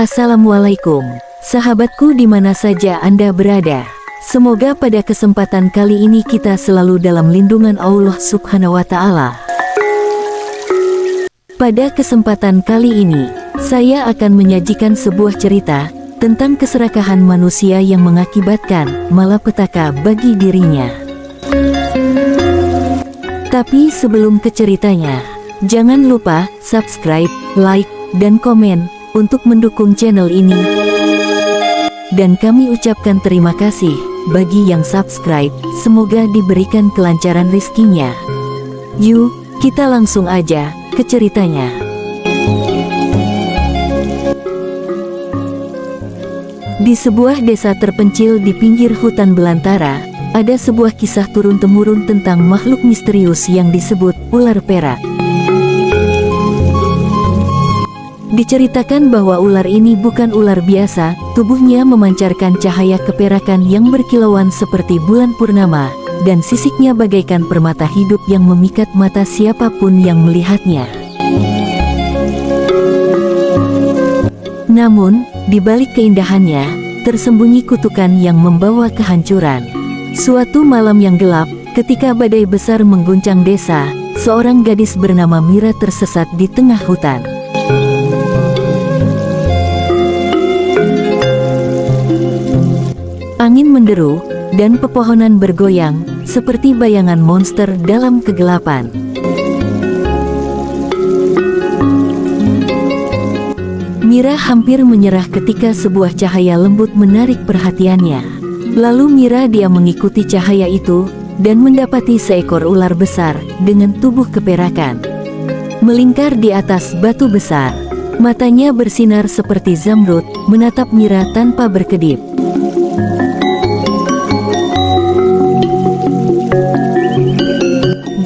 Assalamualaikum, sahabatku di mana saja Anda berada. Semoga pada kesempatan kali ini kita selalu dalam lindungan Allah Subhanahu wa Ta'ala. Pada kesempatan kali ini, saya akan menyajikan sebuah cerita tentang keserakahan manusia yang mengakibatkan malapetaka bagi dirinya. Tapi sebelum ke ceritanya, jangan lupa subscribe, like, dan komen untuk mendukung channel ini. Dan kami ucapkan terima kasih bagi yang subscribe, semoga diberikan kelancaran rezekinya. Yuk, kita langsung aja ke ceritanya. Di sebuah desa terpencil di pinggir hutan belantara, ada sebuah kisah turun-temurun tentang makhluk misterius yang disebut ular perak. Diceritakan bahwa ular ini bukan ular biasa, tubuhnya memancarkan cahaya keperakan yang berkilauan seperti bulan purnama, dan sisiknya bagaikan permata hidup yang memikat mata siapapun yang melihatnya. Namun, di balik keindahannya, tersembunyi kutukan yang membawa kehancuran. Suatu malam yang gelap, ketika badai besar mengguncang desa, seorang gadis bernama Mira tersesat di tengah hutan. Angin menderu, dan pepohonan bergoyang, seperti bayangan monster dalam kegelapan. Mira hampir menyerah ketika sebuah cahaya lembut menarik perhatiannya. Lalu Mira diam mengikuti cahaya itu, dan mendapati seekor ular besar, dengan tubuh keperakan. Melingkar di atas batu besar. Matanya bersinar seperti zamrud, menatap Mira tanpa berkedip.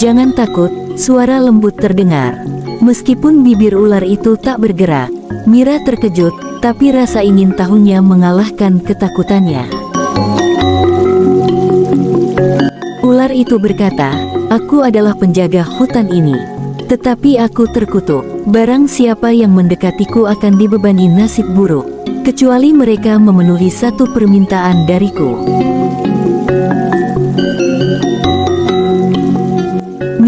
Jangan takut, suara lembut terdengar. Meskipun bibir ular itu tak bergerak, Mira terkejut, tapi rasa ingin tahunya mengalahkan ketakutannya. Ular itu berkata, "Aku adalah penjaga hutan ini. Tetapi aku terkutuk. Barang siapa yang mendekatiku akan dibebani nasib buruk, kecuali mereka memenuhi satu permintaan dariku."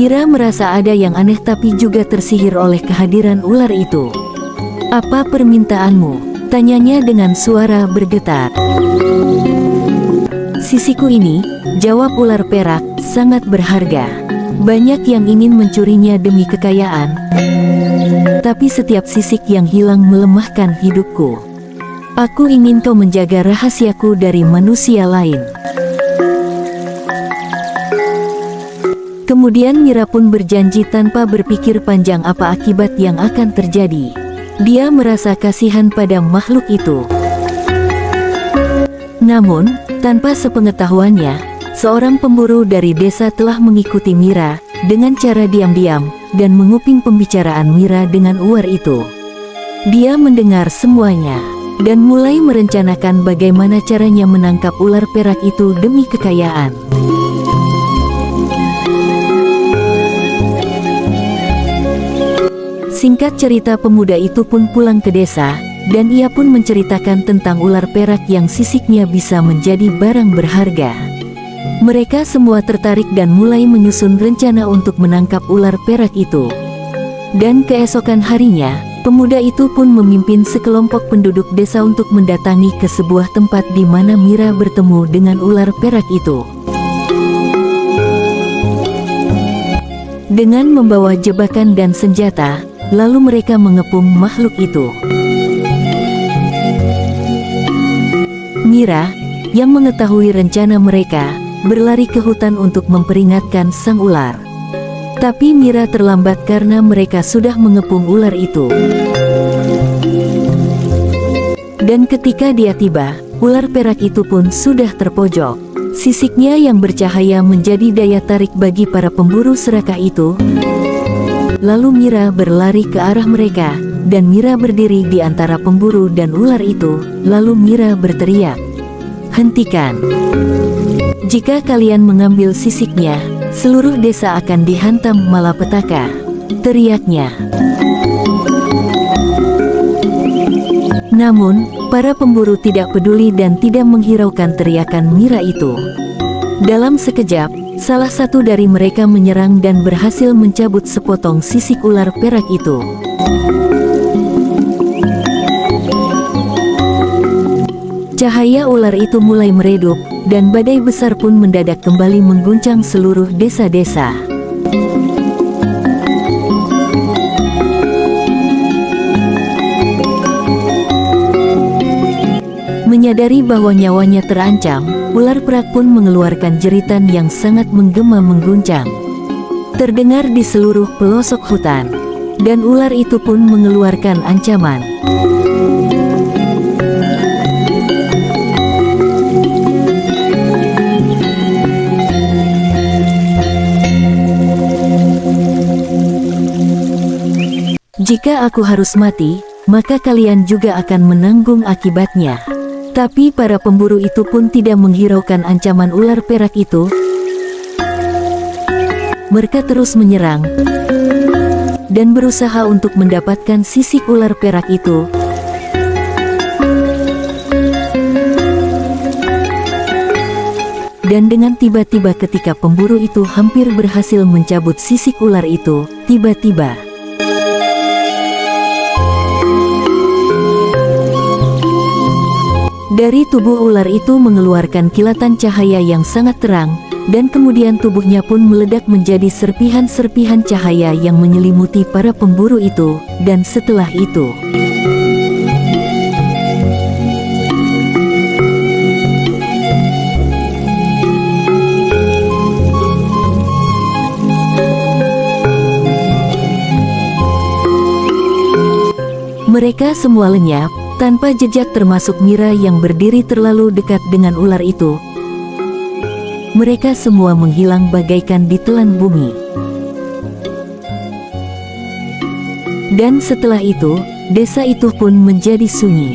Mira merasa ada yang aneh tapi juga tersihir oleh kehadiran ular itu. "Apa permintaanmu?" tanyanya dengan suara bergetar. "Sisiku ini," jawab ular perak, "sangat berharga. Banyak yang ingin mencurinya demi kekayaan. Tapi setiap sisik yang hilang melemahkan hidupku. Aku ingin kau menjaga rahasiaku dari manusia lain." Kemudian Mira pun berjanji tanpa berpikir panjang apa akibat yang akan terjadi. Dia merasa kasihan pada makhluk itu. Namun, tanpa sepengetahuannya, seorang pemburu dari desa telah mengikuti Mira dengan cara diam-diam dan menguping pembicaraan Mira dengan ular itu. Dia mendengar semuanya dan mulai merencanakan bagaimana caranya menangkap ular perak itu demi kekayaan. Singkat cerita, pemuda itu pun pulang ke desa, dan ia pun menceritakan tentang ular perak yang sisiknya bisa menjadi barang berharga. Mereka semua tertarik dan mulai menyusun rencana untuk menangkap ular perak itu. Dan keesokan harinya, pemuda itu pun memimpin sekelompok penduduk desa untuk mendatangi ke sebuah tempat di mana Mira bertemu dengan ular perak itu. Dengan membawa jebakan dan senjata, lalu mereka mengepung makhluk itu. Mira, yang mengetahui rencana mereka, berlari ke hutan untuk memperingatkan sang ular. Tapi Mira terlambat karena mereka sudah mengepung ular itu. Dan ketika dia tiba, ular perak itu pun sudah terpojok. Sisiknya yang bercahaya menjadi daya tarik bagi para pemburu serakah itu. Lalu Mira berlari ke arah mereka, dan Mira berdiri di antara pemburu dan ular itu. Lalu Mira berteriak, "Hentikan! Jika kalian mengambil sisiknya, seluruh desa akan dihantam malapetaka," teriaknya. Namun, para pemburu tidak peduli dan tidak menghiraukan teriakan Mira itu. Dalam sekejap, salah satu dari mereka menyerang dan berhasil mencabut sepotong sisik ular perak itu. Cahaya ular itu mulai meredup, dan badai besar pun mendadak kembali mengguncang seluruh desa-desa. Menyadari bahwa nyawanya terancam, ular perak pun mengeluarkan jeritan yang sangat menggema mengguncang. Terdengar di seluruh pelosok hutan, dan ular itu pun mengeluarkan ancaman. Jika aku harus mati, maka kalian juga akan menanggung akibatnya. Tapi para pemburu itu pun tidak menghiraukan ancaman ular perak itu. Mereka terus menyerang dan berusaha untuk mendapatkan sisik ular perak itu. Dan dengan tiba-tiba ketika pemburu itu hampir berhasil mencabut sisik ular itu, tiba-tiba dari tubuh ular itu mengeluarkan kilatan cahaya yang sangat terang, dan kemudian tubuhnya pun meledak menjadi serpihan-serpihan cahaya yang menyelimuti para pemburu itu, dan setelah itu mereka semua lenyap, tanpa jejak termasuk Mira yang berdiri terlalu dekat dengan ular itu. Mereka semua menghilang bagaikan ditelan bumi. Dan setelah itu, desa itu pun menjadi sunyi.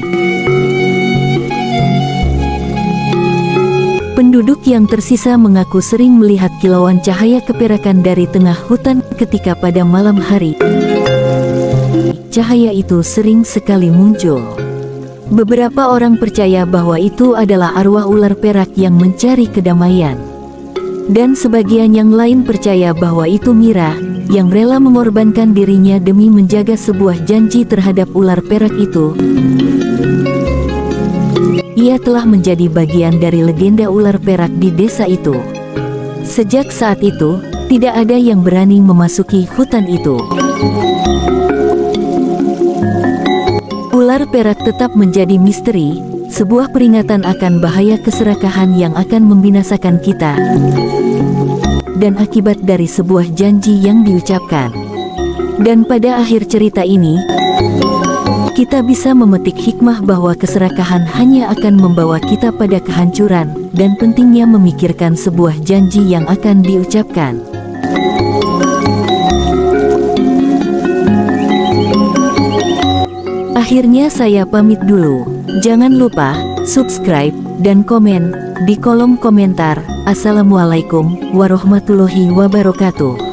Penduduk yang tersisa mengaku sering melihat kilauan cahaya keperakan dari tengah hutan ketika pada malam hari. Cahaya itu sering sekali muncul. Beberapa orang percaya bahwa itu adalah arwah ular perak yang mencari kedamaian. Dan sebagian yang lain percaya bahwa itu Mira, yang rela mengorbankan dirinya demi menjaga sebuah janji terhadap ular perak itu. Ia telah menjadi bagian dari legenda ular perak di desa itu. Sejak saat itu, tidak ada yang berani memasuki hutan itu. Ular perak tetap menjadi misteri, sebuah peringatan akan bahaya keserakahan yang akan membinasakan kita, dan akibat dari sebuah janji yang diucapkan. Dan pada akhir cerita ini, kita bisa memetik hikmah bahwa keserakahan hanya akan membawa kita pada kehancuran, dan pentingnya memikirkan sebuah janji yang akan diucapkan. Akhirnya saya pamit dulu. Jangan lupa subscribe dan komen di kolom komentar. Assalamualaikum warahmatullahi wabarakatuh.